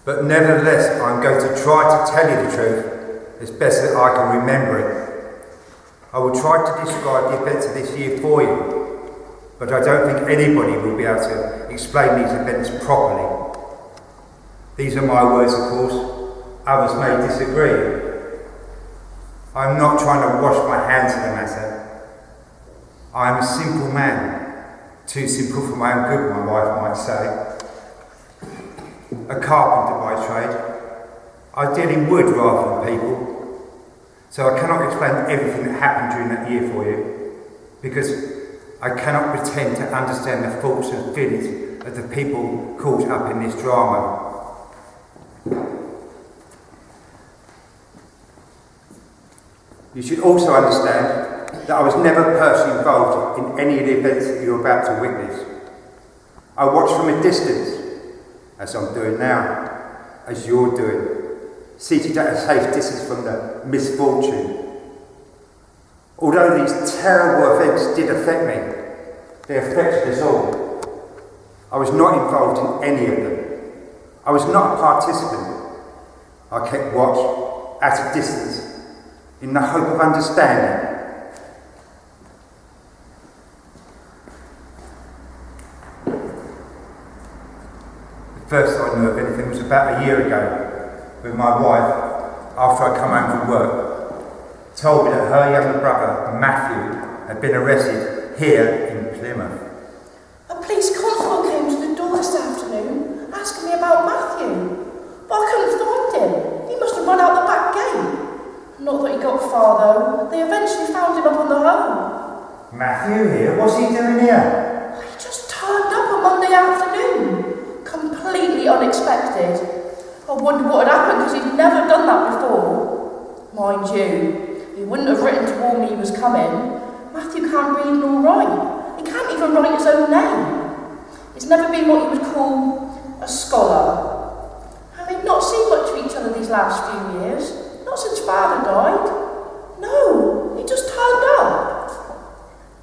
But nevertheless, I'm going to try to tell you the truth as best as I can remember it. I will try to describe the events of this year for you, but I don't think anybody will be able to explain these events properly. These are my words, of course. Others may disagree. I'm not trying to wash my hands of the matter. I am a simple man, too simple for my own good, my wife might say. A carpenter by trade. I deal in wood rather than people, so I cannot explain everything that happened during that year for you, because I cannot pretend to understand the thoughts and feelings of the people caught up in this drama. You should also understand that I was never personally involved in any of the events that you're about to witness. I watched from a distance, as I'm doing now, as you're doing, seated at a safe distance from the misfortune. Although these terrible events did affect me, they affected us all. I was not involved in any of them. I was not a participant. I kept watch at a distance in the hope of understanding. The first I knew of anything was about a year ago, when my wife, after I come home from work, told me that her younger brother, Matthew, had been arrested here in Plymouth. A police constable came to the door this afternoon asking me about Matthew, but I couldn't find him. He must have run out the back gate. Not that he got far though. They eventually found him up on the home. Matthew here? What's he doing here? He just turned up on Monday afternoon. Completely unexpected. I wondered what had happened because he'd never done that before. Mind you, he wouldn't have written to warn me he was coming. Matthew can't read nor write. He can't even write his own name. He's never been what you would call a scholar. Having not seen much of each other these last few years. Not since Father died. No, he just turned up.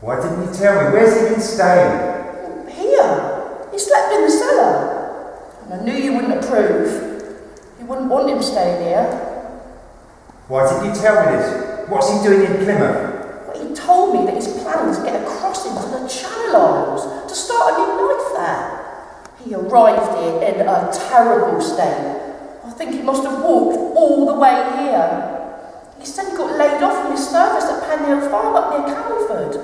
Why didn't you tell me? Where's he been staying? Here. He slept in the cellar. And I knew you wouldn't approve. You wouldn't want him staying here. Why didn't you tell me this? What's he doing in Plymouth? Well, he told me that he's planning to get across into the Channel Islands to start a new life there. He arrived here in a terrible state. I think he must have walked all the way here. He said he got laid off from his service at Penhill Farm up near Camelford.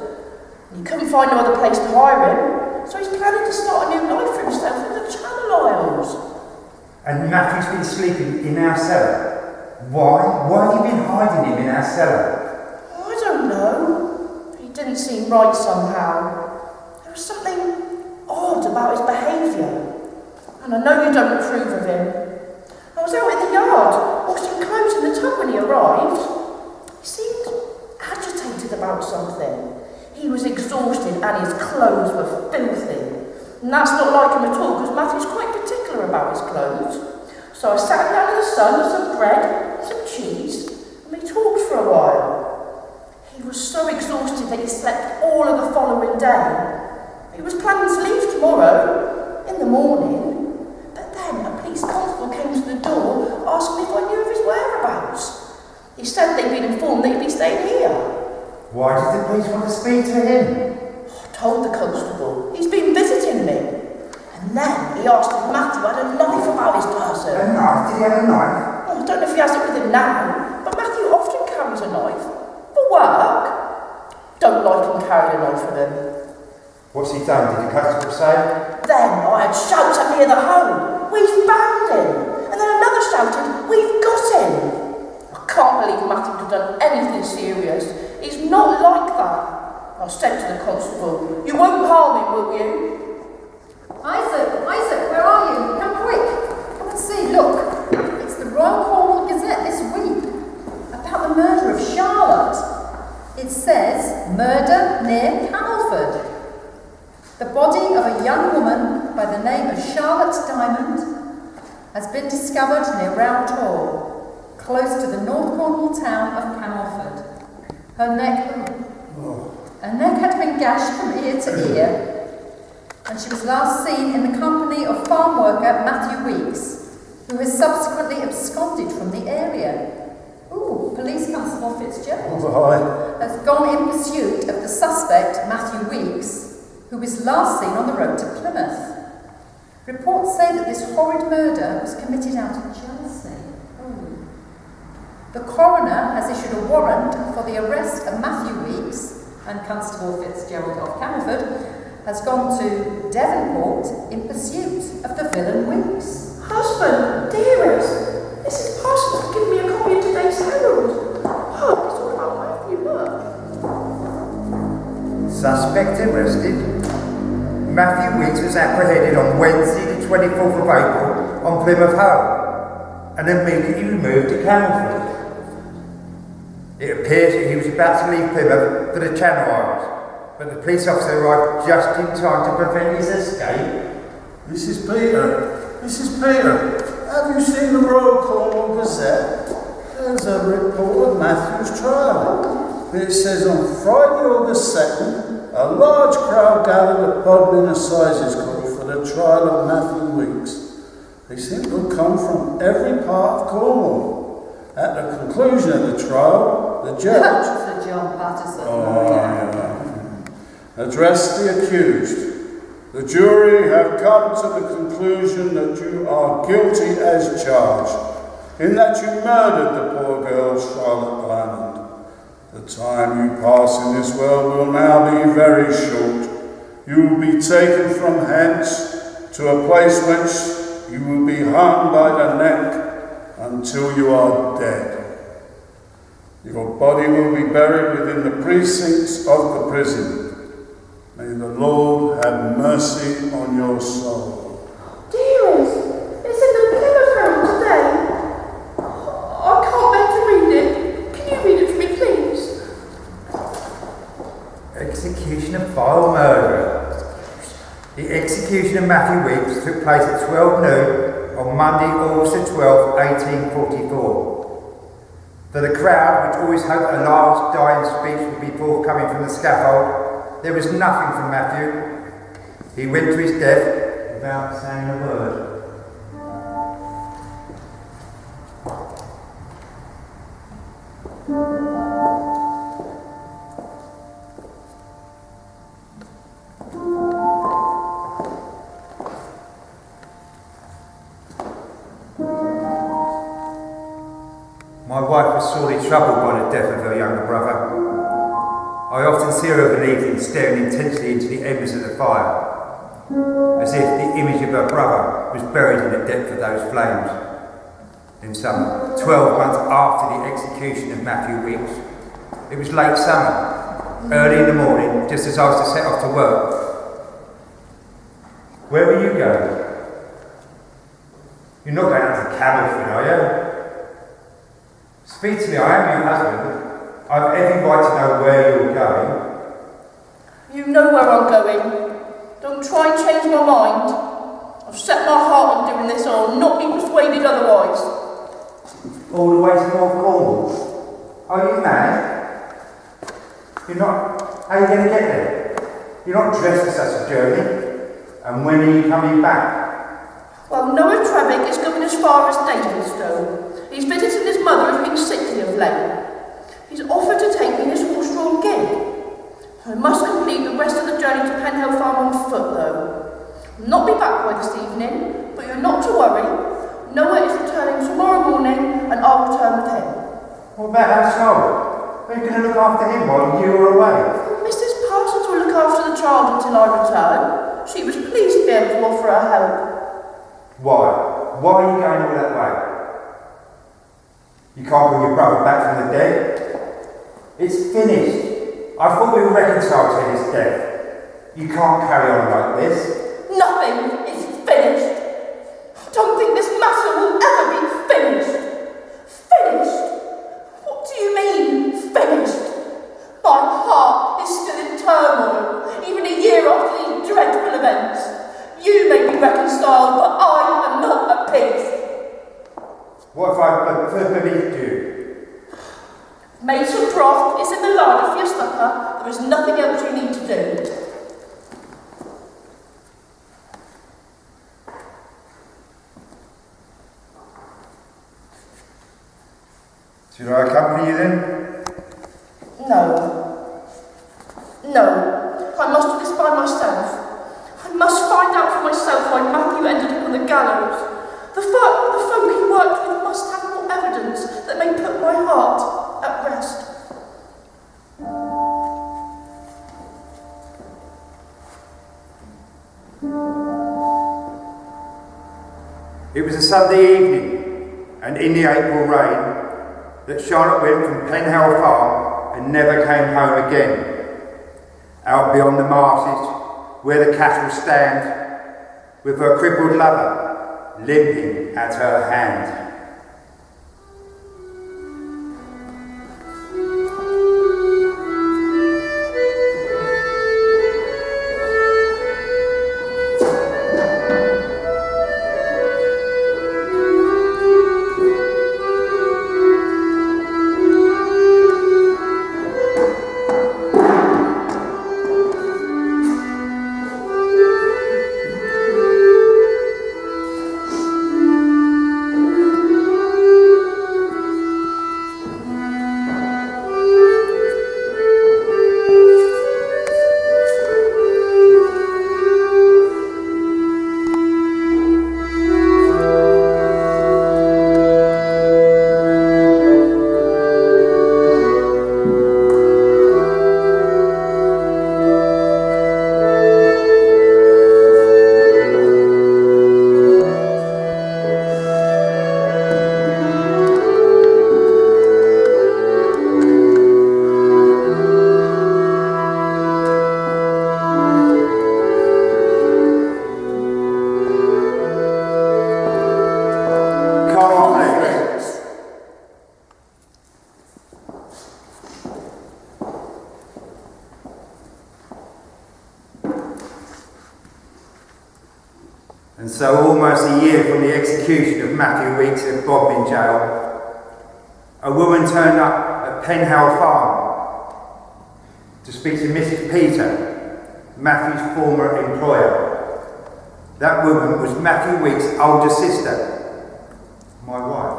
He couldn't find no other place to hire him, so he's planning to start a new life for himself in the Channel Islands. And Matthew's been sleeping in our cellar. Why? Why have you been hiding him in our cellar? I don't know. He didn't seem right somehow. There was something odd about his behaviour. And I know you don't approve of him. I was out in the yard, washing clothes in the tub when he arrived. He seemed agitated about something. He was exhausted and his clothes were filthy. And that's not like him at all, because Matthew's quite particular about his clothes. So I sat him down in the sun with some bread and some cheese, and we talked for a while. He was so exhausted that he slept all of the following day. He was planning to leave tomorrow, in the morning. But then a police constable came to the door asking me if I knew of his whereabouts. He said they'd been informed that he'd be staying here. Why did the police want to speak to him? I told the constable. He's been visiting me. And then he asked if Matthew had a knife about his person. A knife? Did he have a knife? Well, I don't know if he has it with him now, but Matthew often carries a knife. For work. Don't like him carrying a knife with him. What's he done? Did the constable say? Then I had shouts at me in the home. We've found him. And then another shouted, we've got him. I can't believe Matthew would have done anything serious. He's not like that. I said to the constable, you won't harm him, will you? Isaac, where are you? Come quick. Come and see, look. It's the Royal Cornwall Gazette this week about the murder of Charlotte. It says, murder near Camelford. The body of a young woman by the name of Charlotte Dymond has been discovered near Round Tor, close to the North Cornwall town of Camelford. Her neck had been gashed from ear to ear, and she was last seen in the company of farm worker Matthew Weeks, who has subsequently absconded from the area. Ooh, Police Constable Fitzgerald has gone in pursuit of the suspect, Matthew Weeks, who was last seen on the road to Plymouth. Reports say that this horrid murder was committed out of jealousy. Ooh. The coroner has issued a warrant for the arrest of Matthew Weeks, and Constable Fitzgerald of Camelford has gone to Devonport in pursuit of the villain Weeks. Husband, dearest, Mrs. Parsons has given me a copy of today's Herald. Oh, it's all about Matthew, look. Suspect arrested. Matthew Weeks was apprehended on Wednesday the 24th of April on Plymouth Hoe and immediately removed to Camelford. It appears that he was about to leave Plymouth for the Channel Islands, but the police officer arrived just in time to prevent his escape. Mrs. Peter, have you seen the Royal Cornwall Gazette? There's a report of Matthew's trial. It says on Friday, August 2nd, a large crowd gathered at Bodmin Assizes Court for the trial of Matthew Weeks. They seem to have come from every part of Cornwall. At the conclusion of the trial, the judge Sir John Patterson. Addressed the accused. The jury have come to the conclusion that you are guilty as charged, in that you murdered the poor girl Charlotte Dymond. The time you pass in this world will now be very short. You will be taken from hence to a place whence you will be hung by the neck until you are dead. Your body will be buried within the precincts of the prison. May the Lord have mercy on your soul. Dearest, it's in the Plymouth Herald today. I can't bear to read it. Can you read it for me, please? Execution of vile murderer. The execution of Matthew Weeks took place at 12 noon on Monday, August the 12th, 1844. For the crowd, which always hoped a last dying speech would be forthcoming from the scaffold, there was nothing from Matthew. He went to his death without saying a word. My wife was sorely troubled by the death of her younger brother. I often see her of an evening staring intensely into the embers of the fire, as if the image of her brother was buried in the depth of those flames. In some 12 months after the execution of Matthew Weeks, it was late summer, early in the morning, just as I was to set off to work. Where were you going? You're not going out to Camelford, are you? Speak to me, I am your husband. I've every right to know where you're going. You know where I'm going. Don't try and change my mind. I've set my heart on doing this, or I'll not be persuaded otherwise. All the way to North Cornwall? Are you mad? You're not... How are you going to get there? You're not dressed for such a journey. And when are you coming back? Well, Noah Trevik is going as far as Damerel. He's visited his mother who's been sickly of late. He's offered to take me in his horse-drawn gig. I must complete the rest of the journey to Penhill Farm on foot, though. I'll not be back by this evening, but you're not to worry. Noah is returning tomorrow morning, and I'll return with him. What about our child? Are you going to look after him while you are away? Mrs. Parsons will look after the child until I return. She was pleased to be able to offer her help. Why? Why are you going all that way? You can't bring your brother back from the dead? It's finished. I thought we were reconciled to his death. You can't carry on like this. Nothing is finished. I don't think this matter will ever be finished. Finished? What do you mean, finished? My heart is still in turmoil, even a year after these dreadful events. You may be reconciled, but I am not at peace. What if I believed you? Made some broth is in the larder for your supper. There is nothing else you need to do. Should I accompany you then? No. No. I must do this by myself. I must find out for myself why Matthew ended up on the gallows. The folk he worked with must have more evidence that may put my heart at rest. It was a Sunday evening, and in the April rain, that Charlotte went from Penhale Farm and never came home again. Out beyond the marshes, where the cattle stand, with her crippled lover limping at her hand. And so, almost a year from the execution of Matthew Weeks at Bodmin Jail, a woman turned up at Penhale Farm to speak to Mrs. Peter, Matthew's former employer. That woman was Matthew Weeks' older sister, my wife.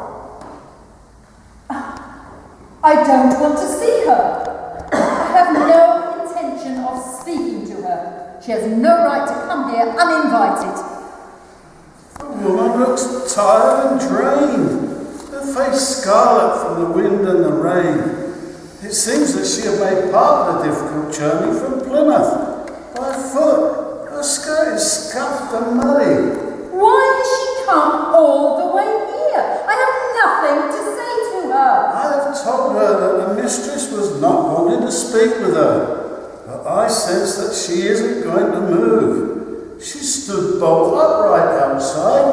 I don't want to see her. I have no intention of speaking to her. She has no right to come here uninvited. The woman looks tired and drained, her face scarlet from the wind and the rain. It seems that she had made part of the difficult journey from Plymouth by foot. Her skirt is scuffed and muddy. Why has she come all the way here? I have nothing to say to her. I have told her that the mistress was not wanting to speak with her, but I sense that she isn't going to move. She stood bolt upright outside,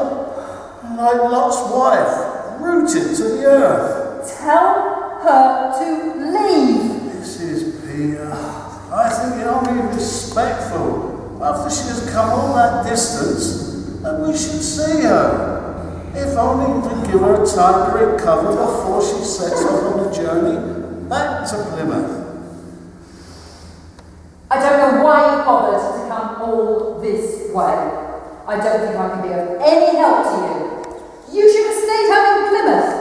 like Lot's wife, rooted to the earth. Tell her to leave. Mrs. Peter, I think it only respectful, after she has come all that distance, that we should see her, if only to give her time to recover before she sets off on the journey back to Plymouth. I don't know why you bothered to come all this way. I don't think I can be of any help to you. You should have stayed home in Plymouth.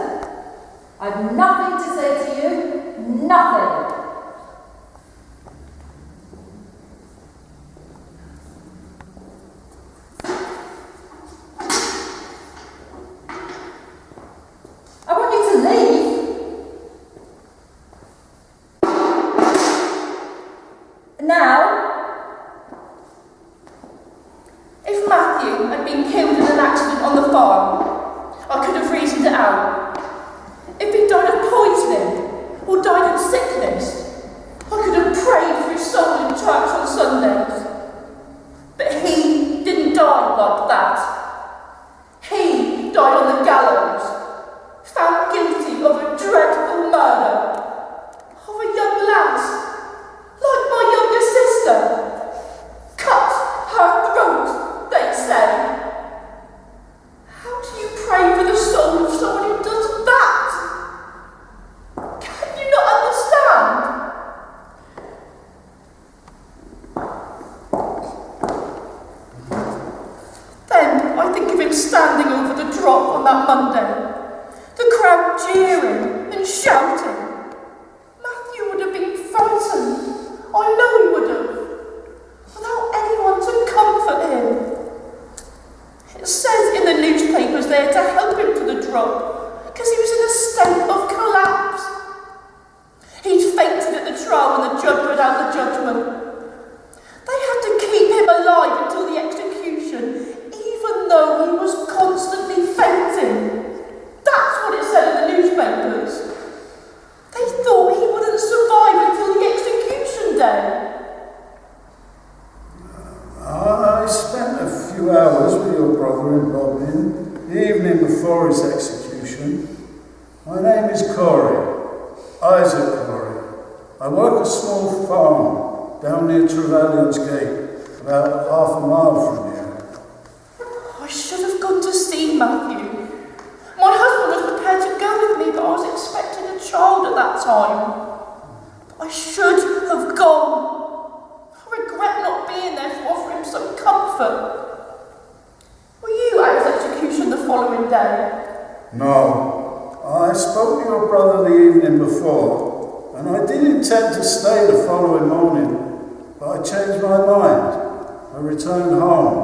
I've nothing to say to you. Nothing. I want you to leave. Now. If Matthew had been killed in an accident on the farm, I could have reasoned it out. If he died of poisoning or died of sickness, I could have prayed for his soul in church on Sundays. But he didn't die like that. He died on the gallows, found guilty of a dreadful murder of a young lass, like my younger sister. Cut her throat, they say. How do you pray for the soul of someone who does that? Can you not understand? Then I think of him standing over the drop on that Monday, the crowd jeering and shouting. drop because he was in a state of collapse. He'd fainted at the trial when the judge read out the judgment. They had to keep him alive until the execution, even though he was constantly fainting. That's what it said in the newspapers. They thought he wouldn't survive until the execution day. I spent a few hours with your brother in Bodmin the evening before his execution. My name is Corey, Isaac Corey. I work a small farm down near Trevelyan's Gate, about half a mile from here. I should have gone to see Matthew. My husband was prepared to go with me, but I was expecting a child at that time. I should have gone. I regret not being there to offer him some comfort. Were you at his execution the following day? No, I spoke to your brother the evening before, and I did intend to stay the following morning, but I changed my mind. I returned home.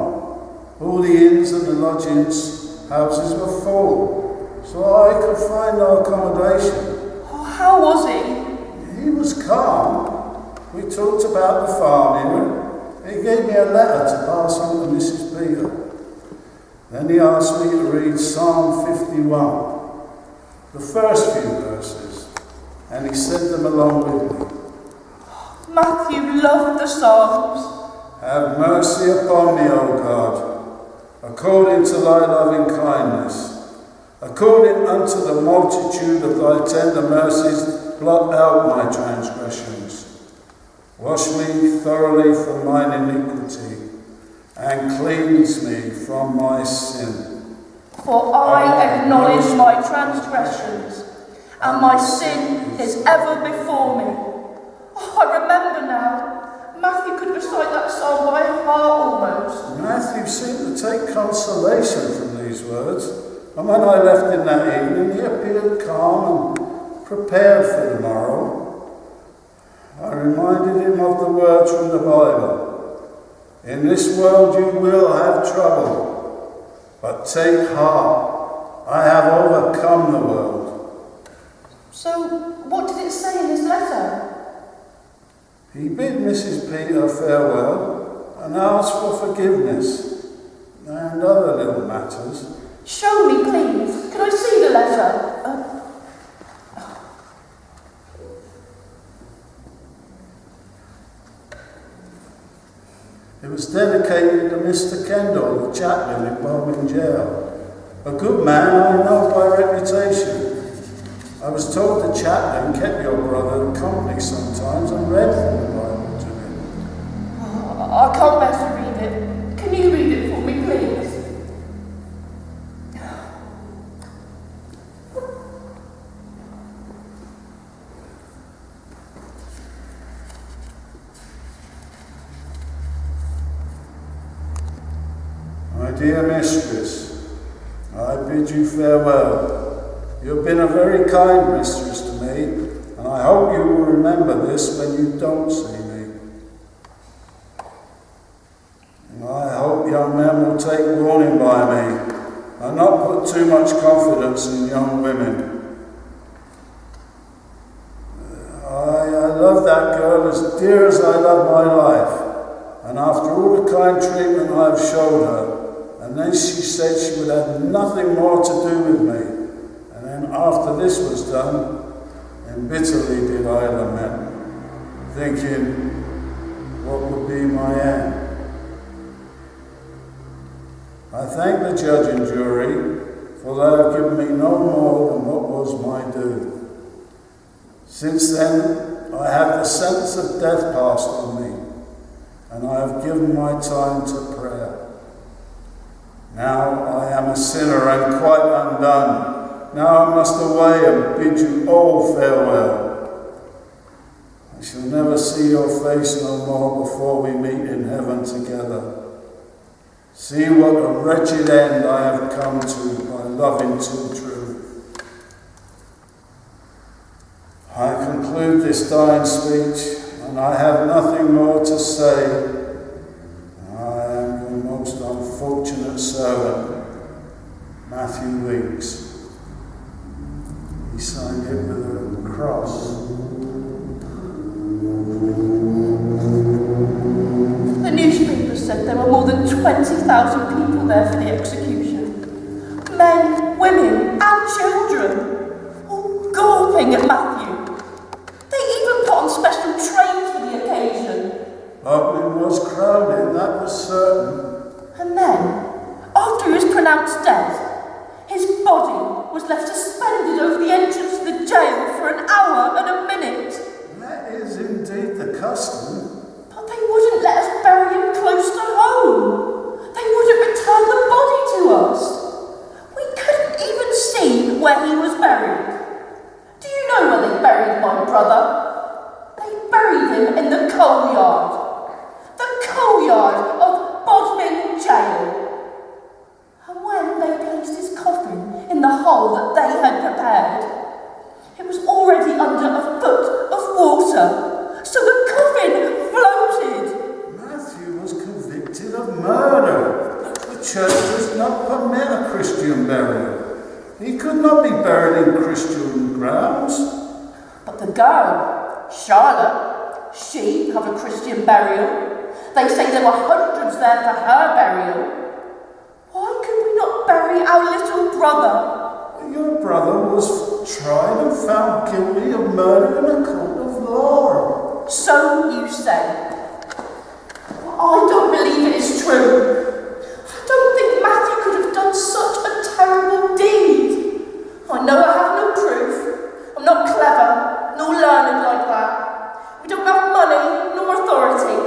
All the inns and the lodgings houses were full, so I could find no accommodation. Oh, how was he? He was calm. We talked about the farm here. He gave me a letter to pass on to Mrs. Peter. Then he asked me to read Psalm 51, the first few verses, and he said them along with me. Matthew loved the Psalms. Have mercy upon me, O God, according to thy loving kindness. According unto the multitude of thy tender mercies, blot out my transgressions. Wash me thoroughly from mine iniquity, and cleanse me from my sin. For I acknowledge my transgressions, and my sin is ever before me. Oh, I remember now. Matthew could recite that psalm by heart almost. Matthew seemed to take consolation from these words, and when I left him that evening, he appeared calm and prepared for the morrow. I reminded him of the words from the Bible. In this world you will have trouble, but take heart, I have overcome the world. So, what did it say in his letter? He bid Mrs. Peter farewell and asked for forgiveness and other little matters. Show me, please. Can I see the letter? It was dedicated to Mr. Kendall, the chaplain in Bodmin Jail. A good man I know by reputation. I was told the chaplain kept your brother company sometimes and read from the Bible to him. Oh, I can't bear to read it. Can you read it for me, please? My dear mistress, I bid you farewell. You have been a very kind mistress to me, and I hope you will remember this when you don't see me. And I hope young men will take warning by me, and not put too much confidence in young women. I love that girl as dear as I love my life, and after all the kind treatment I have showed her, and then she said she would have nothing more to do with me. And then after this was done, and bitterly did I lament, thinking, what would be my end? I thank the judge and jury, for they have given me no more than what was my due. Since then, I have the sentence of death passed on me, and I have given my time to prayer. Now I am a sinner and quite undone. Now I must away and bid you all farewell. I shall never see your face no more before we meet in heaven together. See what a wretched end I have come to by loving too true. I conclude this dying speech, and I have nothing more to say. I am your most unfortunate servant, Matthew Weeks. cross. The newspapers said there were more than 20,000 people there for the execution. Men, women, and children, all gawping at Matthew. They even put on special trains for the occasion. It was crowded, that was certain. And then, after he was pronounced dead, his body was left suspended over the entrance to the jail for an hour and a minute. That is indeed the custom. But they wouldn't let us bury him close to home. They wouldn't return the body to us. We couldn't even see where he was buried. Do you know where they buried my brother? They buried him in the coal yard. The coal yard of Bodmin Jail. And when they placed his coffin in the hole that they had prepared, it was already under a foot of water, so the coffin floated. Matthew was convicted of murder. The church does not permit a Christian burial. He could not be buried in Christian grounds. But the girl, Charlotte, she had a Christian burial. They say there were hundreds there for her burial. Why could we not bury our little brother? Your brother was tried and found guilty of murder in a court of law. So you say. I don't believe it is true. I don't think Matthew could have done such a terrible deed. I know I have no proof. I'm not clever, nor learned like that. We don't have money, nor authority.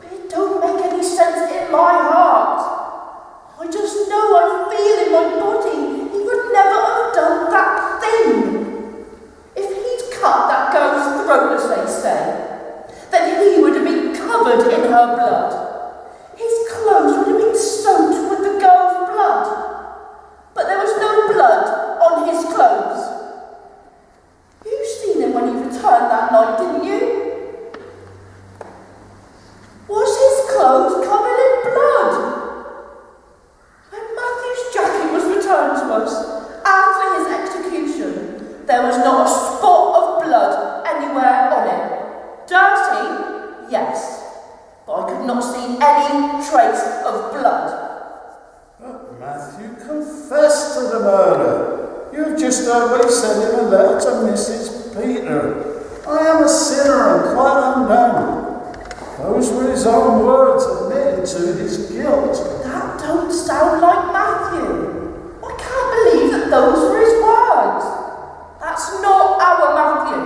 But it don't make any sense in my heart. I just know I feel in my body he would never have done that thing. If he'd cut that girl's throat, as they say, then he would have been covered in her blood. His clothes would have been soaked with the girl's blood. But there was no blood on his clothes. You seen him when he returned that night, didn't you? Was his clothes covered in blood? When Matthew's jacket was returned to us after his execution, there was not a spot of blood anywhere on it. Dirty, yes, but I could not see any trace of blood. But Matthew confessed to the murder. You've just heard what he said in a letter to Mrs. Peter. I am a sinner and quite undone. Those were his own words admitting to his guilt. That don't sound like Matthew. I can't believe that those were his words. That's not our Matthew.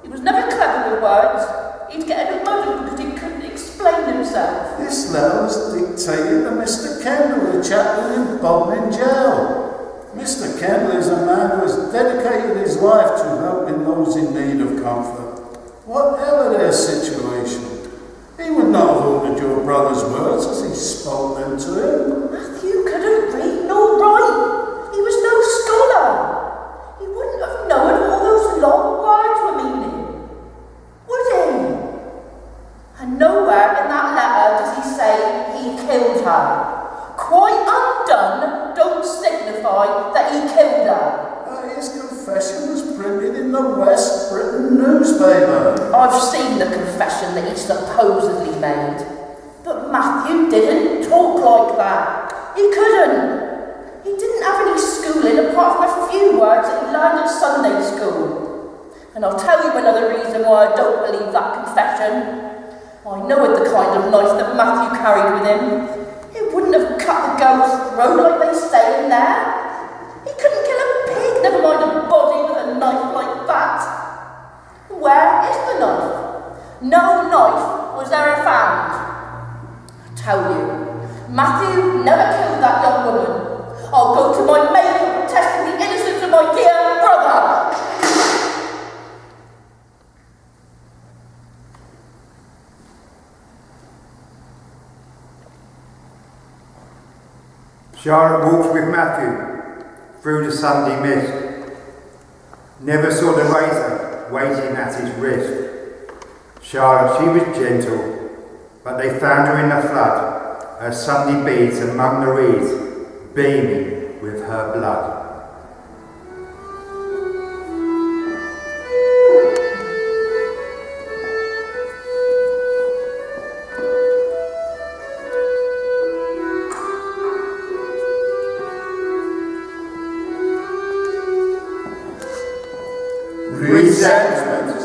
He was never clever with words. He'd get in a muddle because he couldn't explain himself. This letter was dictated to Mr. Kendall, the chaplain in Bodmin Jail. Mr. Kendall is a man who has dedicated his life to helping those in need of comfort, whatever their situation. He would not have ordered your brother's words as he spoke them to him. Matthew couldn't read nor write. He was no scholar. He wouldn't have known what all those long words were meaning, would he? And nowhere in that letter does he say he killed her. Quite undone don't signify that he killed her. His confession was printed in the West Britain newspaper. I've seen the confession that he supposedly made. But Matthew didn't talk like that. He couldn't. He didn't have any schooling apart from a few words that he learned at Sunday school. And I'll tell you another reason why I don't believe that confession. I know the kind of knife that Matthew carried with him. It wouldn't have cut the girl's throat like they say in there. He couldn't kill a pig, never mind a body with a knife like that. Where is the knife? No knife was ever found. I tell you, Matthew never killed that young woman. I'll go to my maker protesting the innocence of my dear brother. Charlotte walked with Matthew through the Sunday mist. Never saw the razor waiting at his wrist. Charlotte, she was gentle, but they found her in the flood, her Sunday beads among the reeds, beaming with her blood. resentment.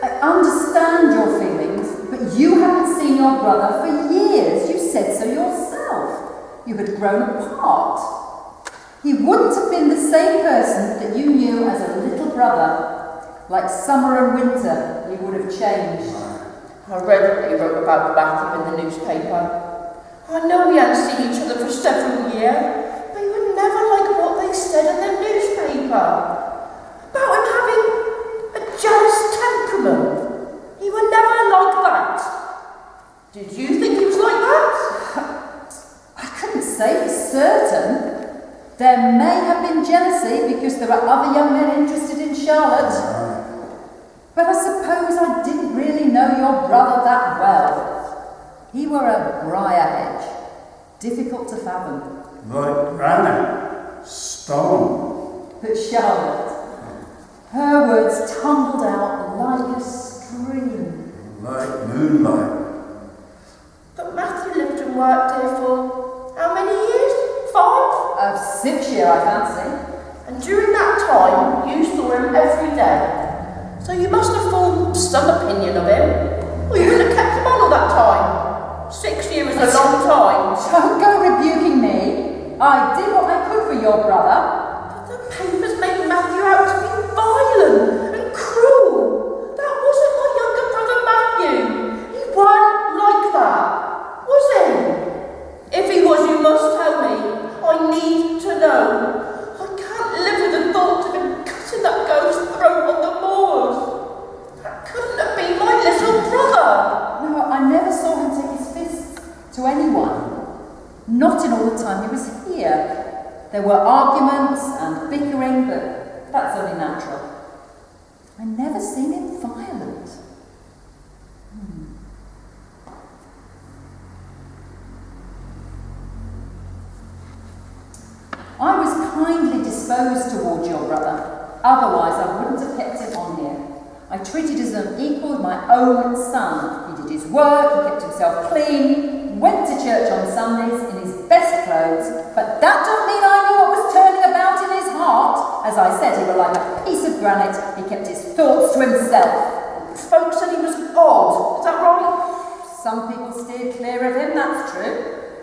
I understand your feelings, but you haven't seen your brother for years. You said so yourself. You had grown apart. He wouldn't have been the same person that you knew as a little brother. Like summer and winter, he would have changed. I read what he wrote about Matthew in the newspaper. I know we hadn't seen each other for several years, but he would never like what they said in the newspaper. About him having a jealous temperament. He would never like that. Did you think he was like that? I couldn't say for certain. There may have been jealousy because there are other young men interested in Charlotte. But I suppose I didn't really know your brother that well. He were a briar hedge, difficult to fathom. Like granite, stone. But Charlotte, her words tumbled out like a stream. Like moonlight. But Matthew lived and worked here for how many years? 5? 6 years, I fancy. And during that time, you saw him every day. So you must have formed some opinion of him. Or you wouldn't have kept him on all that time. 6 years is a long time. Don't go rebuking me. I did what I could for your brother. But the papers made Matthew out to be violent and cruel. That wasn't my younger brother Matthew. He weren't like that, was he? If he was, you must tell me. I need to know. I can't live with the thought of him cutting that girl's throat on the moors. That couldn't have been my little brother. No, I never saw him take his fists to anyone. Not in all the time he was here. There were arguments and bickering, but that's only natural. I never seen him violent. I was kindly disposed towards your brother. Otherwise, I wouldn't have kept him on here. I treated him as an equal with my own son. He did his work, he kept himself clean, went to church on Sundays in his best clothes, but that don't mean I knew what was turning about in his heart. As I said, he was like a piece of granite. He kept his thoughts to himself. Folks said he was odd. Is that right? Some people steered clear of him, that's true.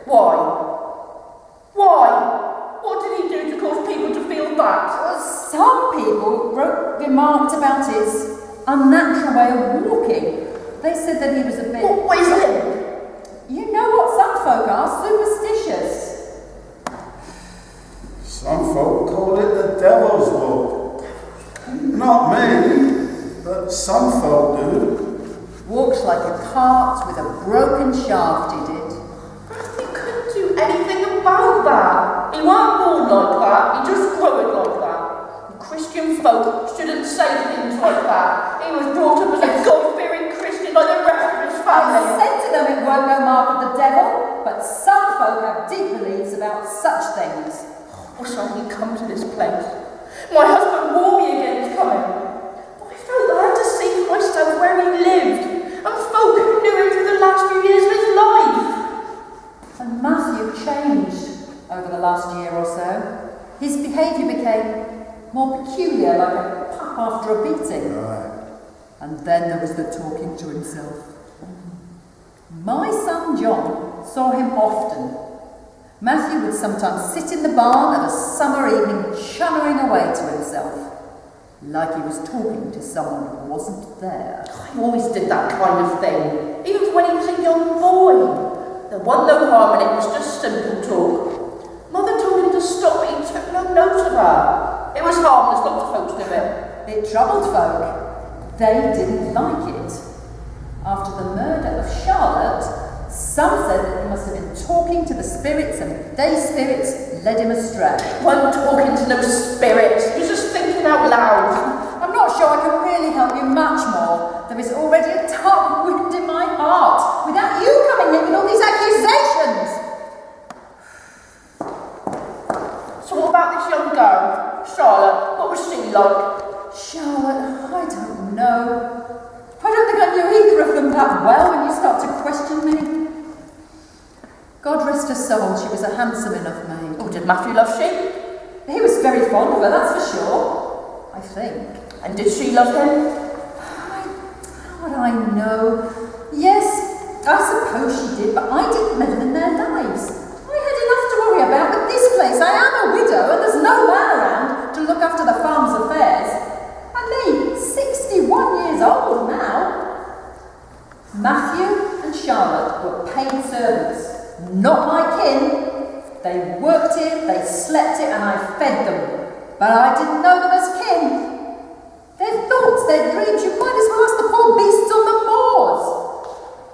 Why? Why? What did he do to cause people to feel that? Well, some people remarked about his unnatural way of walking. They said that he was a bit... What is it? You know what some folk are, superstitious. Some folk call it the devil's walk. Not me, but some folk do. Walked like a cart with a broken shaft, he did. Matthew couldn't do anything about that. He weren't born like that, he just grew it like that. And Christian folk shouldn't say things like that. He was brought up as a God-fearing Christian like the rest of his I family. said to them it weren't no mark of the devil, but some folk have deep beliefs about such things. Wish I hadn't come to this place. My husband warned me against coming. But I felt I had to see for myself where he lived, and folk who knew him for the last few years of his life. And Matthew changed over the last year or so. His behaviour became more peculiar, like a pup after a beating. Right. And then there was the talking to himself. My son John saw him often. Matthew would sometimes sit in the barn of a summer evening chunnering away to himself, like he was talking to someone who wasn't there. He always did that kind of thing, even when he was a young boy. There wasn't no harm in it, it was just simple talk. Mother told him to stop, but he took no note of her. It was harmless, not to folks do it. It troubled folk. They didn't like it. After the murder of Charlotte, some said that he must have been talking to the spirits, and they spirits led him astray. He wasn't talking to no spirits, he was just thinking out loud. I'm not sure I can really help you much more. There is already a dark wind in my heart, without you coming in with all these accusations. So what about this young girl, Charlotte? What was she like? Charlotte, I I don't know. I don't think I knew either of them that well when you start to question me. God rest her soul, she was a handsome enough maid. Oh, did Matthew love she? He was very fond of her, that's for sure. I think. And did she love him? How would I know? Yes, I suppose she did, but I didn't meddle in their lives. I had enough to worry about with this place. I am a widow and there's no man around to look after the farm's affairs. And me, 61 years old now. Matthew and Charlotte were paid servants, not my kin. They worked here, they slept here, and I fed them. But I didn't know them as kin. Their thoughts, their dreams, you might as well ask the poor beasts on the moors.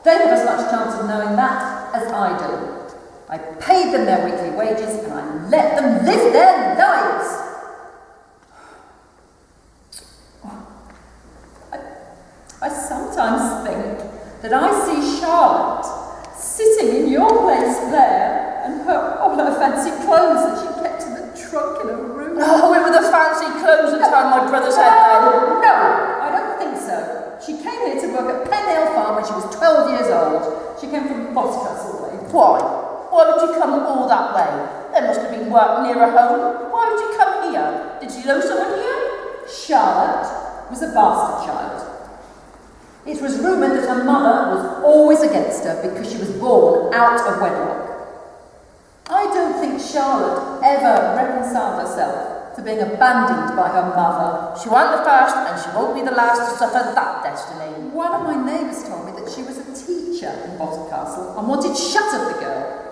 They have as much chance of knowing that as I do. I paid them their weekly wages and I let them live their lives. I sometimes think that I see Charlotte sitting in your place there and all her fancy clothes that she kept in the trunk in her room. Oh, it were the fancy clothes that turned my brother's head then. No, I don't think so. She came here to work at Plymouth Farm when she was 12 years old. She came from Boscastle way. Why? Why would you come all that way? There must have been work nearer home. Why would you come here? Did you know someone here? Charlotte was a bastard child. It was rumoured that her mother was always against her because she was born out of wedlock. I don't think Charlotte ever reconciled herself to being abandoned by her mother. She weren't the first and she won't be the last to suffer that destiny. One of my neighbours told me that she was a teacher in Boscastle and wanted shut of the girl.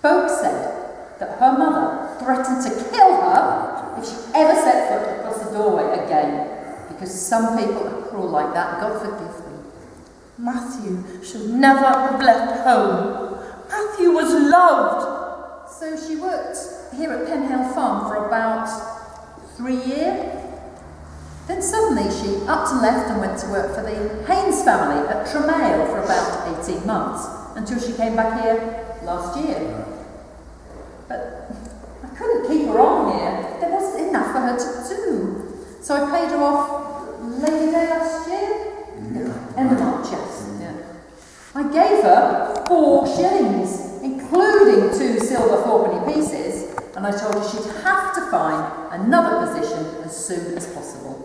Folk said that her mother threatened to kill her if she ever set foot across the doorway again. Because some people are cruel like that, God forgive them. Matthew should never have left home. Matthew was loved. So she worked here at Penhale Farm for about 3 years. Then suddenly she upped and left and went to work for the Haynes family at Damerel for about 18 months, until she came back here last year. But I couldn't keep her on here. There wasn't enough for her to do. So I paid her off Lady Day last year? End of March, yes. Yeah. I gave her 4 shillings, including 2 silver 4-penny pieces, and I told her she'd have to find another position as soon as possible.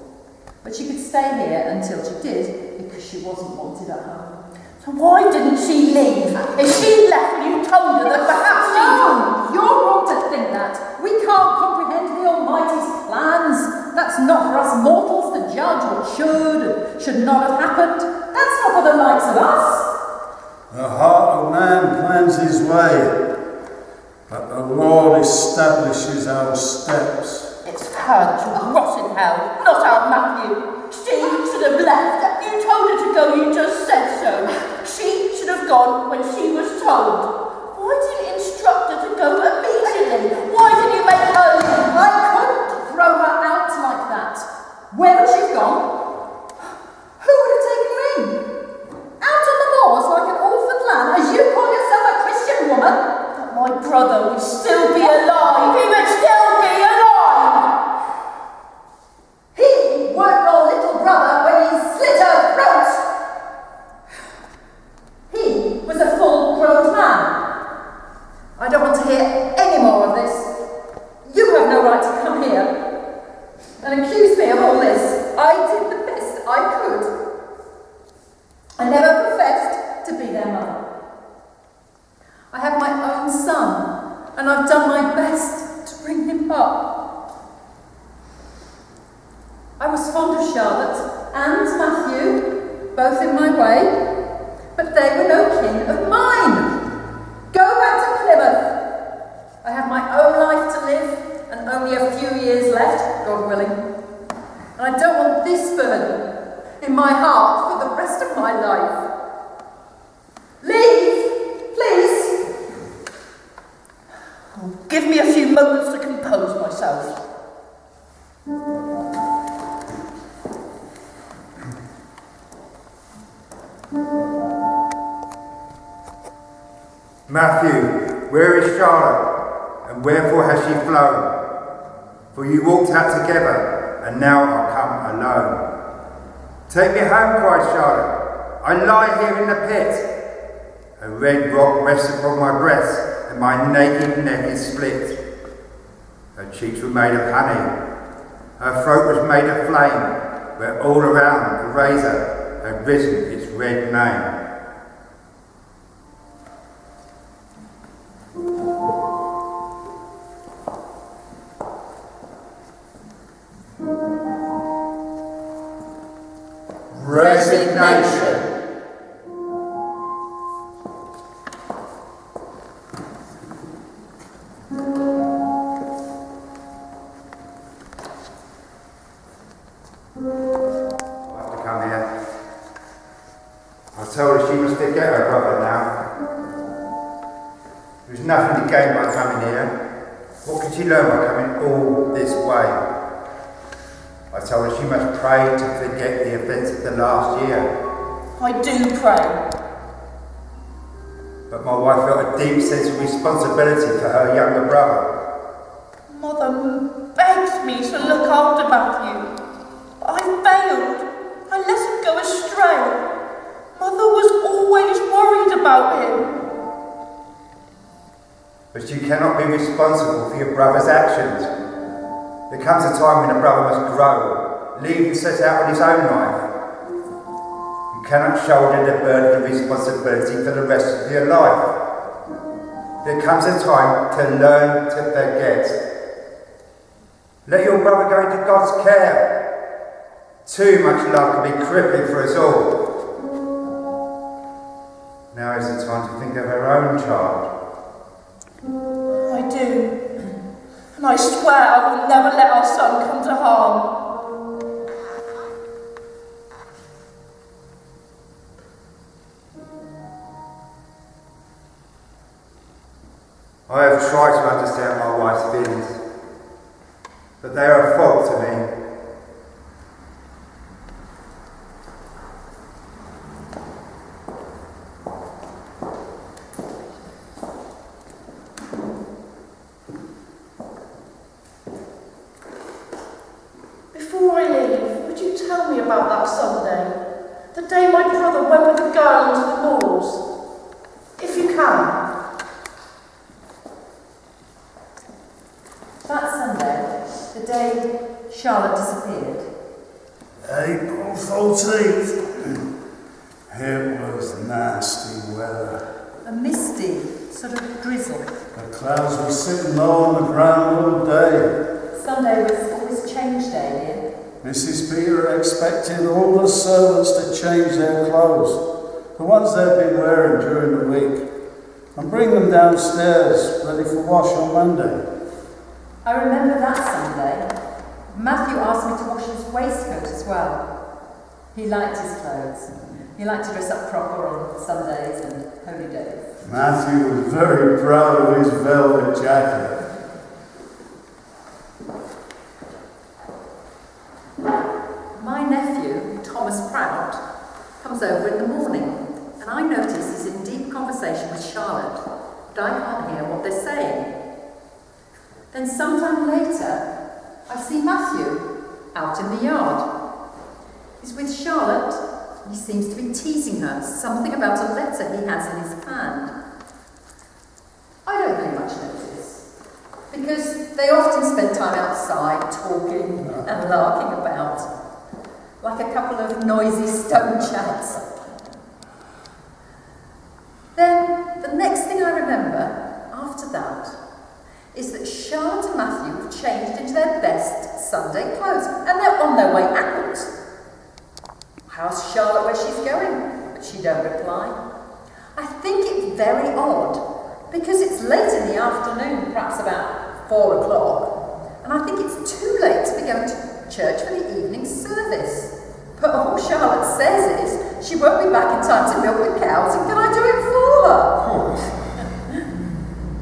But she could stay here until she did, because she wasn't wanted at home. So why didn't she leave? If she left when you told her that perhaps she... No! You're wrong to think that. We can't comprehend the Almighty's plans. That's not for us mortals to judge what should and should not have happened. That's not for the likes of us. The heart of man plans his way, but the Lord establishes our steps. It's her to rot in hell, not our Matthew. She should have left. You told her to go, you just said so. She should have gone when she was told. Why did you instruct her to go immediately? Why did you make her leave? I couldn't throw her out like that. Where had she gone? Who would have taken her in? Out on the moors like an orphaned lamb, as you call yourself a Christian woman? But my brother would still be alive. He would still be alive. He weren't your little brother when he slit her throat. He was a full-grown man. I don't want to hear any more of this. You have no right to come here and accuse me of all this. I did the best I could. I never professed to be their mother. I have my own son, and I've done my best to bring him up. I was fond of Charlotte and Matthew, both in my way, but they were no kin of mine. Go back to Plymouth. I have my own life to live, and only a few years left, God willing. And I don't want this burden in my heart for the rest of my life. Leave, please. Give me a few moments to compose myself. Matthew, where is Charlotte, and wherefore has she flown? For you walked out together, and now are come alone. Take me home, cried Charlotte. I lie here in the pit. A red rock rests upon my breast, and my naked neck is split. Her cheeks were made of honey. Her throat was made of flame, where all around the razor had written its red name. Resignation. I told her she must forget her brother now. There was nothing to gain by coming here. What could she learn by coming all this way? I told her she must pray to forget the events of the last year. I do pray. But my wife felt a deep sense of responsibility for her younger brother. Mother begged me to look after Matthew. But I failed. I let him go astray. Mother was always worried about him. But you cannot be responsible for your brother's actions. There comes a time when a brother must grow, leave and set out on his own life. You cannot shoulder the burden of responsibility for the rest of your life. There comes a time to learn to forget. Let your brother go into God's care. Too much love can be crippling for us all. Now is the time to think of her own child. I do. And I swear I will never let our son come to harm. I have tried to understand my wife's feelings, but they are a fog to me. Before I leave, would you tell me about that Sunday? The day my brother went with the girl into the moors? If you can. That Sunday, the day Charlotte disappeared. April 14th. It was nasty weather. A misty sort of drizzle. The clouds were sitting low on the ground all day. Sunday was always change day, dear. Mrs. Peter expected all the servants to change their clothes, the ones they'd been wearing during the week, and bring them downstairs ready for wash on Monday. I remember that Sunday. Matthew asked me to wash his waistcoat as well. He liked his clothes. He liked to dress up proper on Sundays and holy days. Matthew was very proud of his velvet jacket. My nephew, Thomas Prout, comes over in the morning, and I notice he's in deep conversation with Charlotte, but I can't hear what they're saying. Then sometime later, I see Matthew out in the yard. He's with Charlotte, and he seems to be teasing her, something about a letter he has in his hand. I don't pay much notice, because they often spend time outside talking and larking about, like a couple of noisy stone chaps. Then, the next thing I remember, after that, is that Charlotte and Matthew have changed into their best Sunday clothes, and they're on their way out. I ask Charlotte where she's going, but she don't reply. I think it's very odd, because it's late in the afternoon, perhaps about 4 o'clock, and I think it's too late to be going to church for the evening service. But all Charlotte says is, she won't be back in time to milk the cows, and can I do it for her?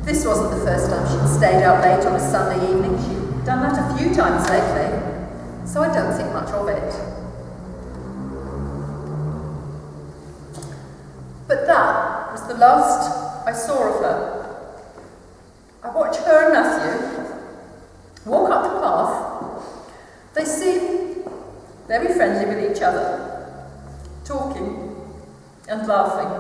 This wasn't the first time she'd stayed out late on a Sunday evening. She'd done that a few times lately, so I don't think much of it. But that was the last I saw of her. I watch her and Matthew walk up the path. They seem very friendly with each other. talking and laughing.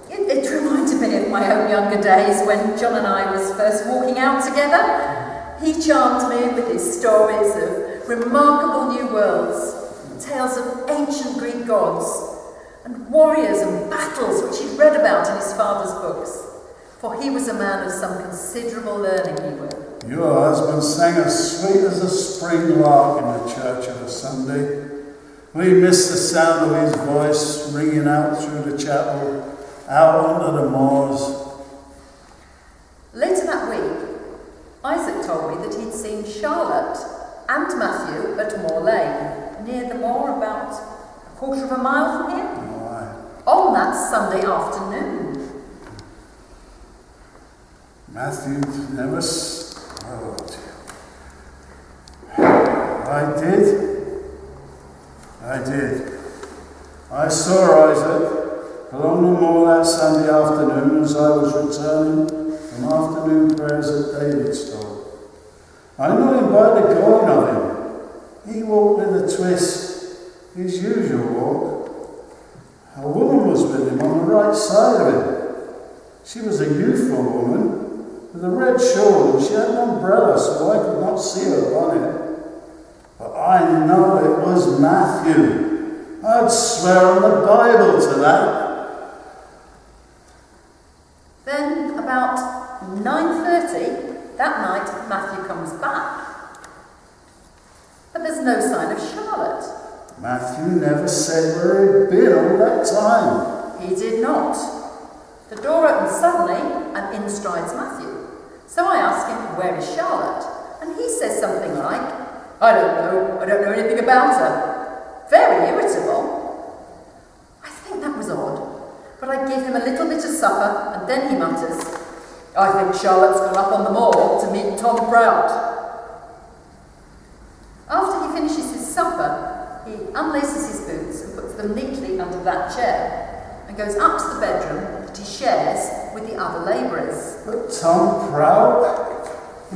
It reminded me of my own younger days when John and I was first walking out together. He charmed me with his stories of remarkable new worlds, tales of ancient Greek gods, and warriors and battles which he'd read about in his father's books. For he was a man of some considerable learning, he would. Your husband sang as sweet as a spring lark in the church of a Sunday. We missed the sound of his voice ringing out through the chapel, out onto the moors. Later that week, Isaac told me that he'd seen Charlotte and Matthew at Moor Lane, near the moor, about a quarter of a mile from here, on that Sunday afternoon. Matthew never... Oh, dear. I did. I saw Isaac along the moor that Sunday afternoon as I was returning from afternoon prayers at Damerel. I know him by the going of him. He walked with a twist, his usual walk. A woman was with him on the right side of him. She was a youthful woman with a red shawl, and she had an umbrella so I could not see her bonnet. But I know it was Matthew. I'd swear on the Bible to that. Then, about 9:30, that night, Matthew comes back. But there's no sign of Charlotte. Matthew never said where he'd been all that time. He did not. The door opens suddenly, and in strides Matthew. So I ask him, where is Charlotte? And he says something like, I don't know anything about her. Very irritable. I think that was odd, but I give him a little bit of supper, and then he mutters, I think Charlotte's gone up on the moor to meet Tom Prout. After he finishes his supper, he unlaces his boots and puts them neatly under that chair, and goes up to the bedroom that he shares with the other labourers. But Tom Prout,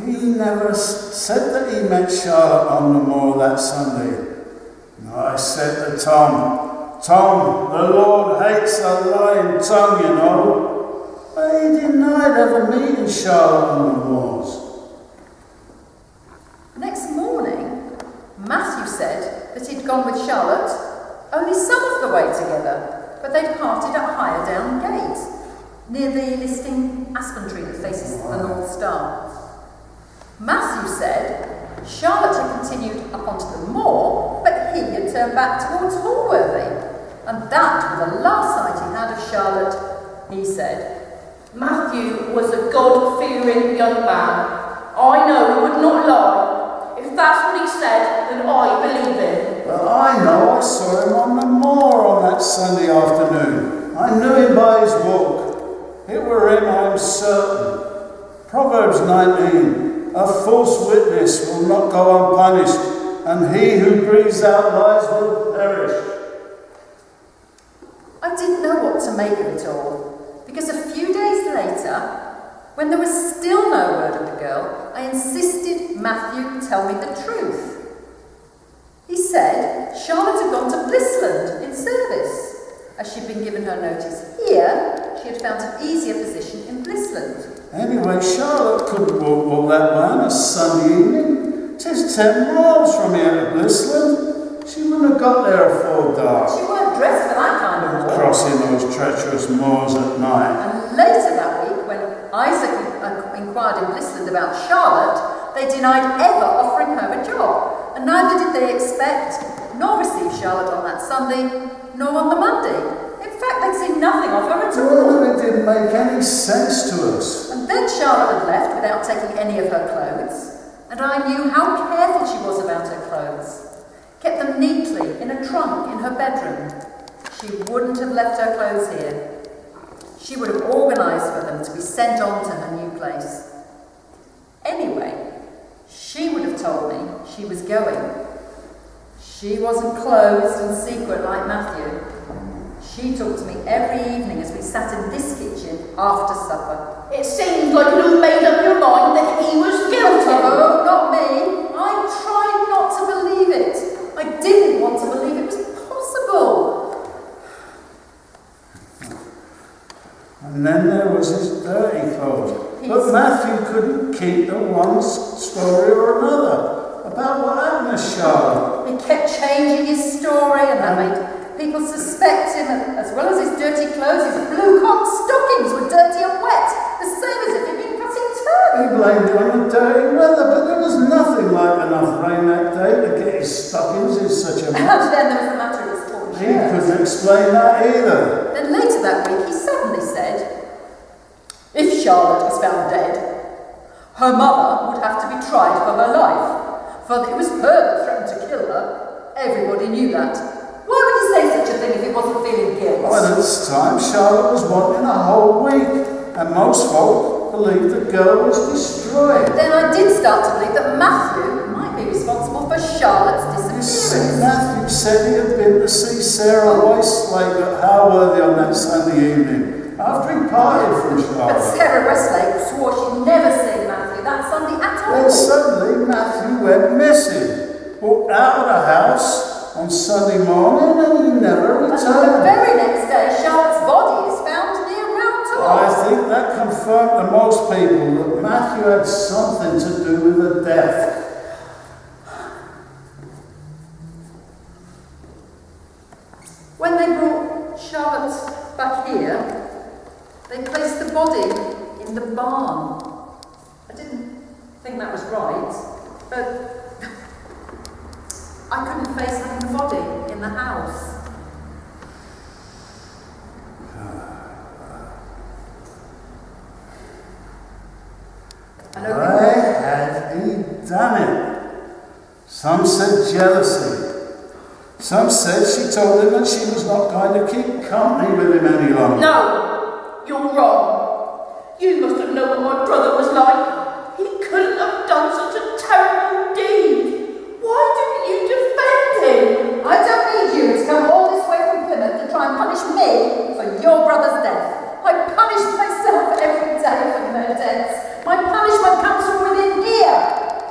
he never said that he met Charlotte on the moor that Sunday. I said to Tom, the Lord hates a lying tongue, you know. But he denied ever meeting Charlotte on the moors. Next morning, Matthew said that he'd gone with Charlotte only some of the way together, but they'd parted at Higher Down Gate, near the listing aspen tree that faces the North Star. Matthew said Charlotte had continued up onto the moor, but he had turned back towards Hallworthy, and that was the last sight he had of Charlotte, he said. Matthew was a God-fearing young man. I know he would not lie. If that's what he said, then I believe him. Well, I know I saw him on the moor on that Sunday afternoon. I knew him by his walk. It were him, I am certain. Proverbs 19, a false witness will not go unpunished, and he who breathes out lies will perish. I didn't know what to make of it all, because a few days later, when there was still no word of the girl, I insisted Matthew tell me the truth. He said Charlotte had gone to Blissland in service. As she'd been given her notice here, she had found an easier position in Blissland. Anyway, Charlotte couldn't walk all that way on a Sunday evening. 'Tis 10 miles from here to Blissland. She wouldn't have got there afore dark. She weren't dressed for that kind of walk. Crossing those treacherous moors at night. And later that week, when Isaac inquired in Blissland about Charlotte, they denied ever offering her a job. And neither did they expect nor receive Charlotte on that Sunday, nor on the Monday. In fact, they'd seen nothing of her at all. Well, it didn't make any sense to us. And then Charlotte had left without taking any of her clothes, and I knew how careful she was about her clothes. Kept them neatly in a trunk in her bedroom. She wouldn't have left her clothes here. She would have organised for them to be sent on to her new place. Anyway, she would have told me she was going. She wasn't closed and secret like Matthew. She talked to me every evening as we sat in this kitchen after supper. It seems like you made up your mind that he was guilty. Oh, not me. I tried not to believe it. I didn't want to believe it was Charlotte? He kept changing his story, and that made people suspect him, as well as his dirty clothes. His blue cotton stockings were dirty and wet, the same as if he'd been cutting turf. He blamed it on the dirty weather, but there was nothing like enough rain that day to get his stockings in such a mess. And then there was the matter of his torn He shirt. couldn't explain that either. Then later that week, he suddenly said, if Charlotte was found dead, her mother would have to be tried for her life, for it was her that threatened to kill her. Everybody knew that. Why would he say such a thing if he wasn't feeling guilt? By this time, Charlotte was wanting a whole week, and most folk believed the girl was destroyed. Then I did start to believe that Matthew might be responsible for Charlotte's You disappearance. see, Matthew said he had been to see Sarah Westlake at Harworthy on that Sunday evening, after he parted from But Charlotte. Sarah Westlake swore she'd never seen Matthew that Sunday at all. Then suddenly Matthew went missing, walked out of the house on Sunday morning, and he never And the returned. very next day, Charlotte's body is found near Round I Top. think that confirmed to most people that Matthew had something to do with her death. When they brought Charlotte back here, they placed the body in the barn. I didn't think that was right, but I couldn't face having the body in the house. And Why had he done it? Some said jealousy. Some said she told him that she was not going to keep company with him any longer. No, you're wrong. You must have known what my brother was like. He couldn't have done such a terrible deed. Why didn't you defend him? I don't need you to come all this way from Plymouth to try and punish me for your brother's death. I punish myself every day for their deaths. My punishment comes from within here.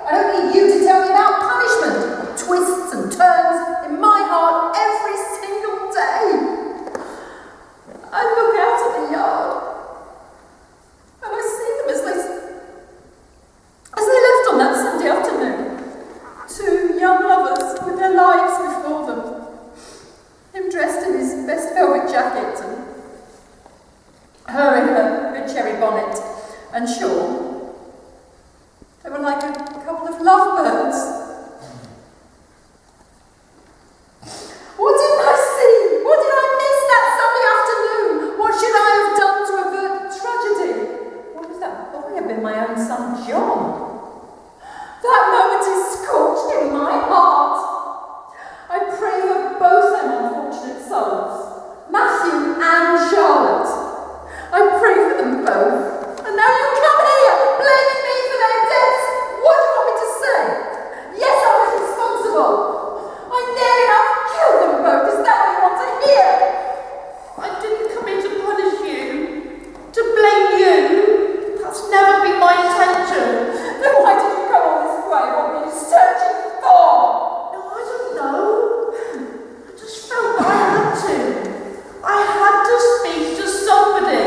I don't need you to tell me about punishment. Twists and turns in my heart every single day. I look out at the yard and I see them as they left on that Sunday afternoon. Two young lovers with their lives before them. Him dressed in his best velvet jacket and her in her red cherry bonnet and shawl. They were like a couple of lovebirds. What didn't I see? What did I miss that Sunday afternoon? What should I have done to avert the tragedy? What if that boy had been my own son, John? That moment is scorched in my heart. I pray for both them unfortunate souls, Matthew and Charlotte. I pray for them both. And now you come here, blaming me for their deaths. What do you want me to say? Yes, I was responsible. I near enough killed them both. Is that what you want to hear? I didn't come here to punish you, to blame you. That's never been my intention. Then why did you go all this way? What were you searching for? No, I don't know. I just felt that I had to. I had to speak to somebody.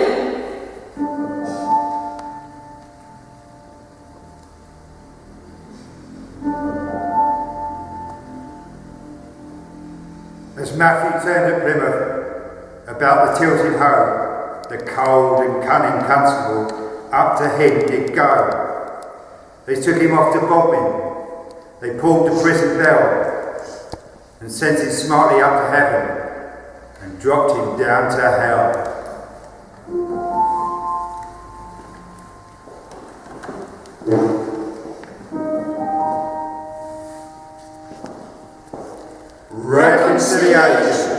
As Matthew turned at Plymouth, about the tilted hoe, the cold and cunning constable, up to him did go. They took him off to Bodmin. They pulled the prison bell and sent him smartly up to heaven and dropped him down to hell. Reconciliation.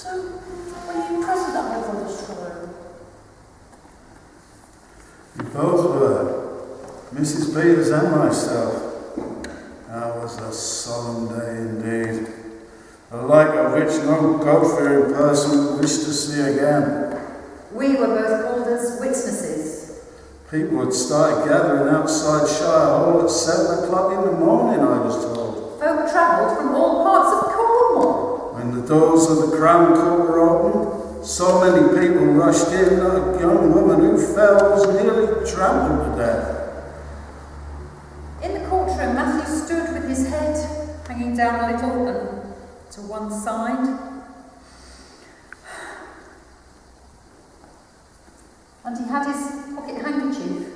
So, were you present at my brother's trial? We both were, Mrs. Peters and myself. That was a solemn day indeed, the like of which no God-fearing person would wish to see again. We were both called as witnesses. People had started gathering outside Shire Hall at 7 o'clock in the morning, I was told. Folk travelled from all parts of Cornwall. When the doors of the Crown Court were opened, so many people rushed in that a young woman who fell was nearly trampled to death. In the courtroom, Matthew stood with his head hanging down a little and to one side. And he had his pocket handkerchief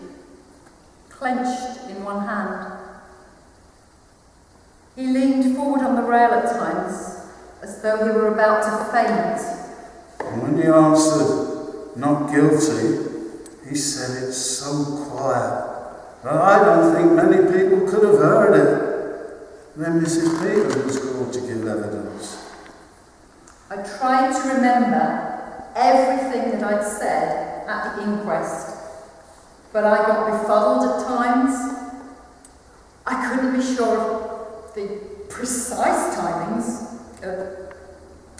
clenched in one hand. He leaned forward on the rail at times, as though he were about to faint. And when he answered, "Not guilty," he said it so quiet that I don't think many people could have heard it. Then Mrs. Peters was called to give evidence. I tried to remember everything that I'd said at the inquest, but I got befuddled at times. I couldn't be sure of the precise timings.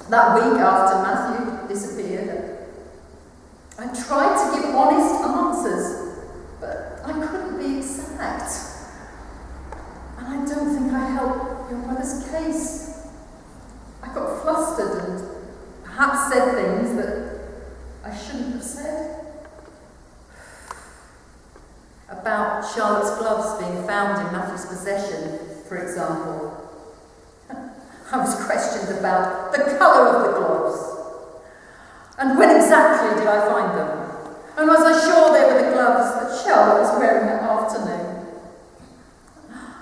That week after Matthew disappeared, I tried to give honest answers, but I couldn't be exact. And I don't think I helped your brother's case. I got flustered and perhaps said things that I shouldn't have said. About Charlotte's gloves being found in Matthew's possession, for example. I was questioned about the colour of the gloves. And when exactly did I find them? And was I sure they were the gloves that Charlotte was wearing that afternoon?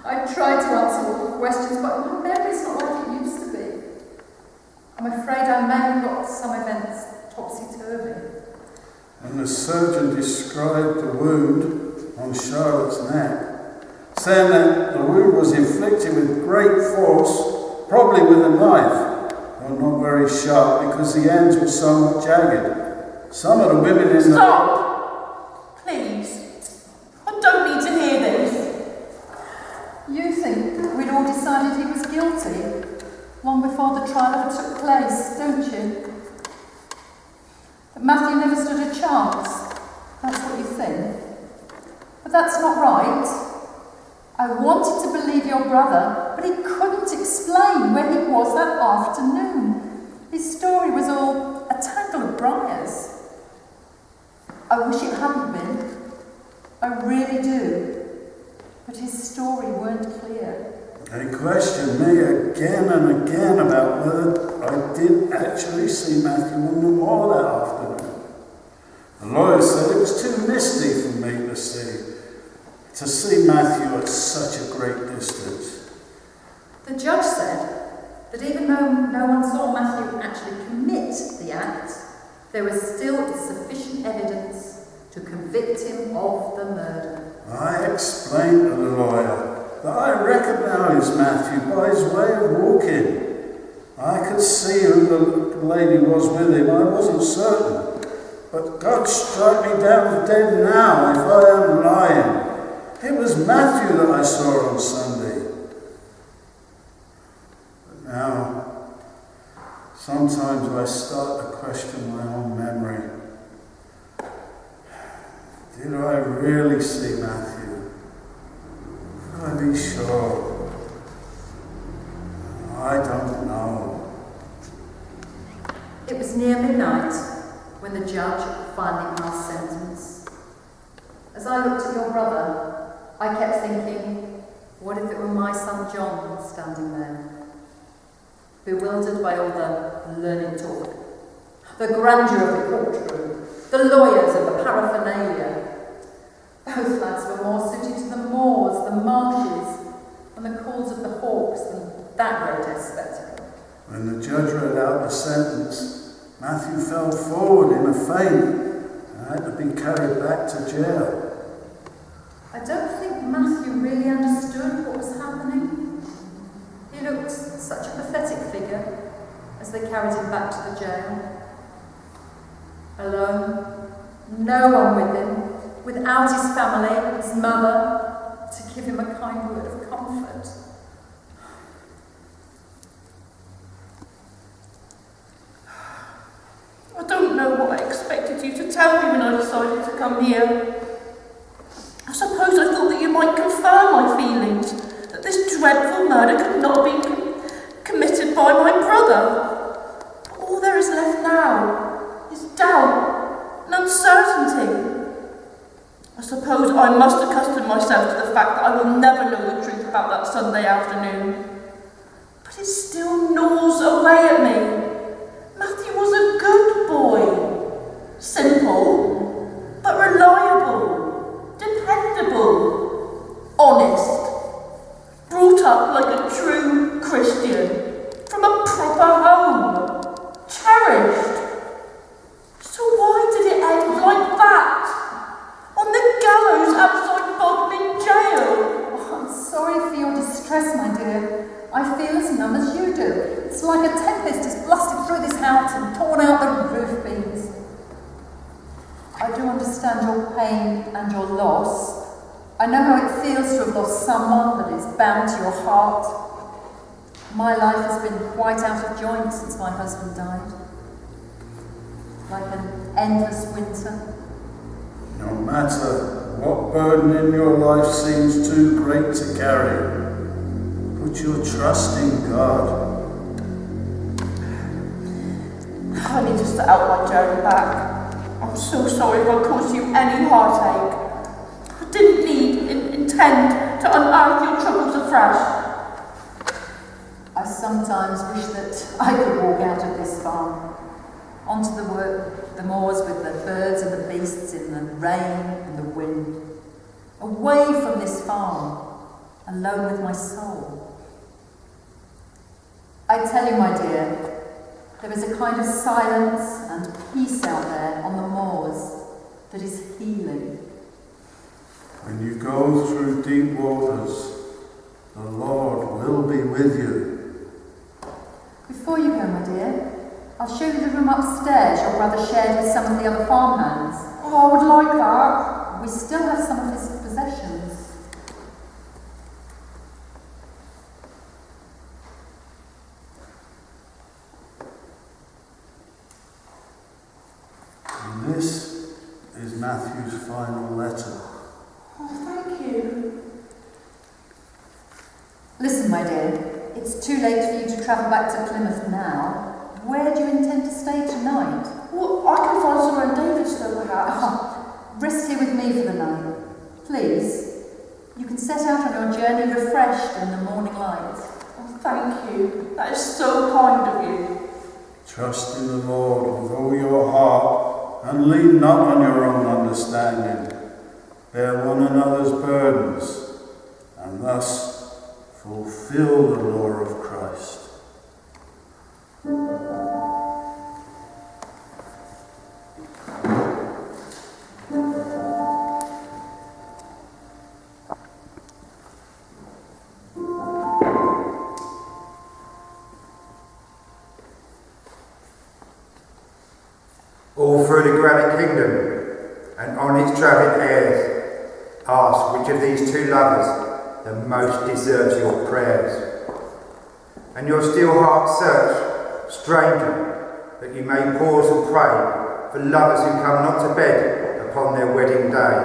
I tried to answer all the questions, but my memory's not like it used to be. I'm afraid I may have got some events topsy-turvy. And the surgeon described the wound on Charlotte's neck, saying that the wound was inflicted with great force, probably with a knife, though not very sharp because the ends were somewhat jagged. Some of the women in the... Stop! Please. I don't need to hear this. You think we'd all decided he was guilty long before the trial ever took place, don't you? That Matthew never stood a chance. That's what you think. But that's not right. I wanted to believe your brother, but he couldn't explain where he was that afternoon. His story was all a tangle of briars. I wish it hadn't been. I really do. But his story weren't clear. They questioned me again and again about whether I did actually see Matthew on the moor that afternoon. The lawyer said it was too misty for me to see Matthew at such a great distance. The judge said that even though no one saw Matthew actually commit the act, there was still sufficient evidence to convict him of the murder. I explained to the lawyer that I recognised Matthew by his way of walking. I could see who the lady was with him, I wasn't certain. But God strike me down dead now if I am lying. It was Matthew that I saw on Sunday. But now, sometimes I start to question my own memory. Did I really see Matthew? Could I be sure? I don't know. It was near midnight when the judge finally passed sentence. As I looked at your brother, I kept thinking, what if it were my son John standing there? Bewildered by all the learned talk, the grandeur of the courtroom, the lawyers and the paraphernalia. Both lads were more suited to the moors, the marshes, and the calls of the hawks than that grotesque spectacle. When the judge read out the sentence, Matthew fell forward in a faint and had to be carried back to jail. I don't think Matthew really understood what was happening. He looked such a pathetic figure, as they carried him back to the jail. Alone, no one with him, without his family, his mother, to give him a kind word of comfort. I don't know what I expected you to tell me when I decided to come here. I suppose I thought that you might confirm my feelings, that this dreadful murder could not be committed by my brother. But all there is left now is doubt and uncertainty. I suppose I must accustom myself to the fact that I will never know the truth about that Sunday afternoon. But it still gnaws away at me. Matthew was a good boy. Simple, but reliable, dependable, honest. Brought up like a true Christian, from a proper home, cherished. So why did it end like that? On the gallows outside Bodmin jail? Oh, I'm sorry for your distress, my dear. I feel as numb as you do. It's like a tempest has blasted through this house and torn out the roof beams. I do understand your pain and your loss. I know how it feels to have lost someone that is bound to your heart. My life has been quite out of joint since my husband died. Like an endless winter. No matter what burden in your life seems too great to carry, put your trust in God. I need to start out my journey back. I'm so sorry if I caused you any heartache. I didn't intend to unearth your troubles afresh. I sometimes wish that I could walk out of this farm, onto the moors with the birds and the beasts in the rain and the wind, away from this farm, alone with my soul. I tell you, my dear, there is a kind of silence and peace out there on the moors that is healing. When you go through deep waters, the Lord will be with you. Before you go, my dear, I'll show you the room upstairs your brother shared with some of the other farmhands. Oh, I would like that. We still have some of his possessions. And this is Matthew's final letter. Oh, thank you. Listen, my dear, it's too late for you to travel back to Plymouth now. Where do you intend to stay tonight? Well, I can find somewhere in Davidstow, perhaps. Rest here with me for the night. Please. You can set out on your journey refreshed in the morning light. Oh, thank you. That is so kind of you. Trust in the Lord with all your heart and lean not on your own understanding. Bear one another's burdens and thus fulfill the law of Christ. All through the granite kingdom and on its travelling heirs, ask which of these two lovers the most deserves your prayers. And your still heart search, stranger, that you may pause and pray for lovers who come not to bed upon their wedding day,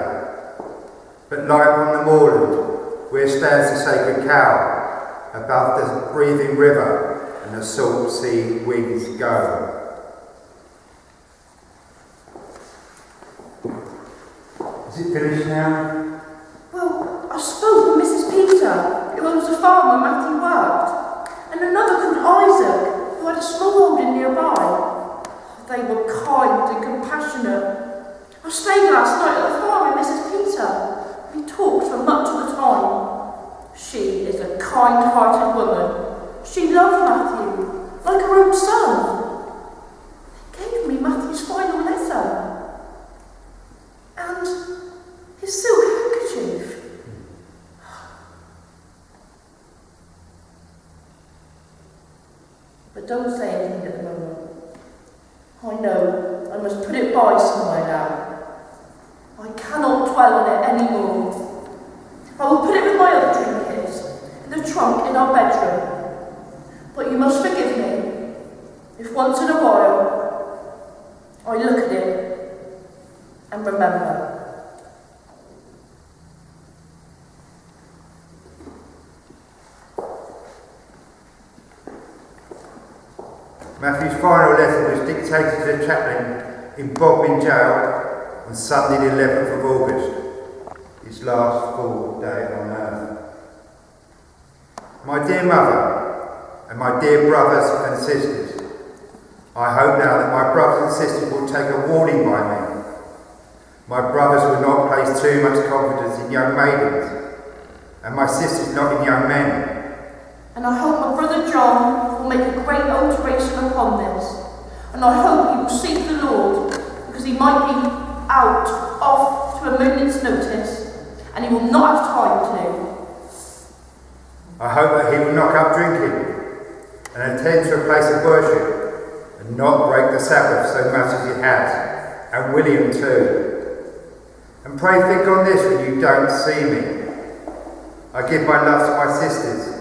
but lie upon the moorland where stands the sacred cow, above the breathing river and the salt sea winds go. Is it finished now? Well, I spoke with Mrs. Peter, who owns the farm where Matthew worked, and another called Isaac, who had a small holding nearby. They were kind and compassionate. I stayed last night at the farm with Mrs. Peter. We talked for much of the time. She is a kind-hearted woman. She loved Matthew, like her own son. They gave me Matthew's final letter. And his silk handkerchief. But don't say anything at the moment. I know I must put it by somewhere now. I cannot dwell on it any more. I will put it with my other trinkets in the trunk in our bedroom. But you must forgive me if once in a while I look at it and remember. Matthew's final letter was dictated to the chaplain in Bodmin Jail on Sunday the 11th of August, his last full day on earth. My dear mother and my dear brothers and sisters, I hope now that my brothers and sisters will take a warning by me. My brothers will not place too much confidence in young maidens, and my sisters not in young men. And I hope my brother John will make a great alteration upon this. And I hope he will seek the Lord, because he might be out, off to a moment's notice, and he will not have time to. I hope that he will knock up drinking, and attend to a place of worship, and not break the Sabbath so much as he has, and William too. And pray think on this when you don't see me. I give my love to my sisters,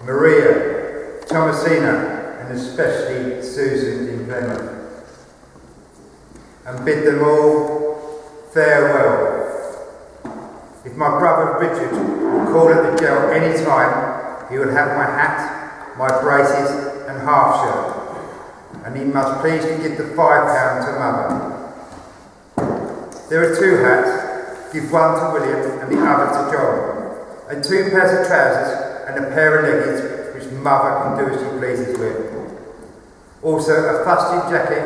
Maria, Thomasina, and especially Susan in Plymouth, and bid them all farewell. If my brother Richard will call at the jail any time, he will have my hat, my braces, and half shirt, and he must please to give the £5 to Mother. There are 2 hats, give one to William and the other to John, and 2 pairs of trousers and a pair of leggings which Mother can do as she pleases with. Also a fustian jacket,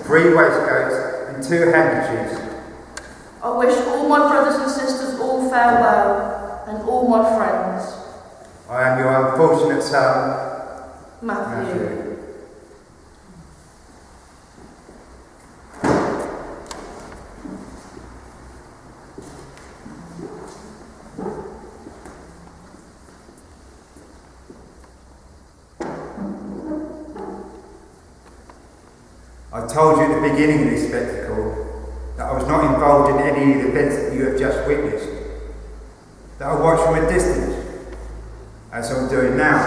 3 waistcoats and 2 handkerchiefs. I wish all my brothers and sisters all farewell, and all my friends. I am your unfortunate son, Matthew. I told you at the beginning of this spectacle that I was not involved in any of the events that you have just witnessed, that I watched from a distance, as I'm doing now,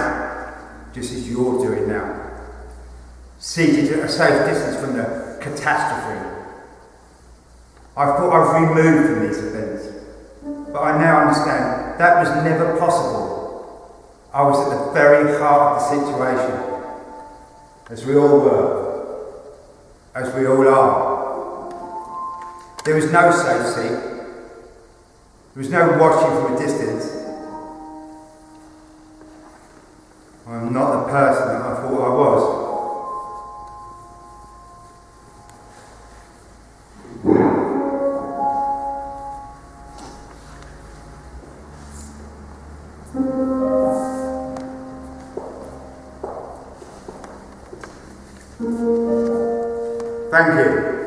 just as you're doing now, seated at a safe distance from the catastrophe. I thought I was removed from these events, but I now understand that was never possible. I was at the very heart of the situation, as we all were. As we all are. There was no safe seat. There was no watching from a distance. I am not the person that I thought I was. Thank you.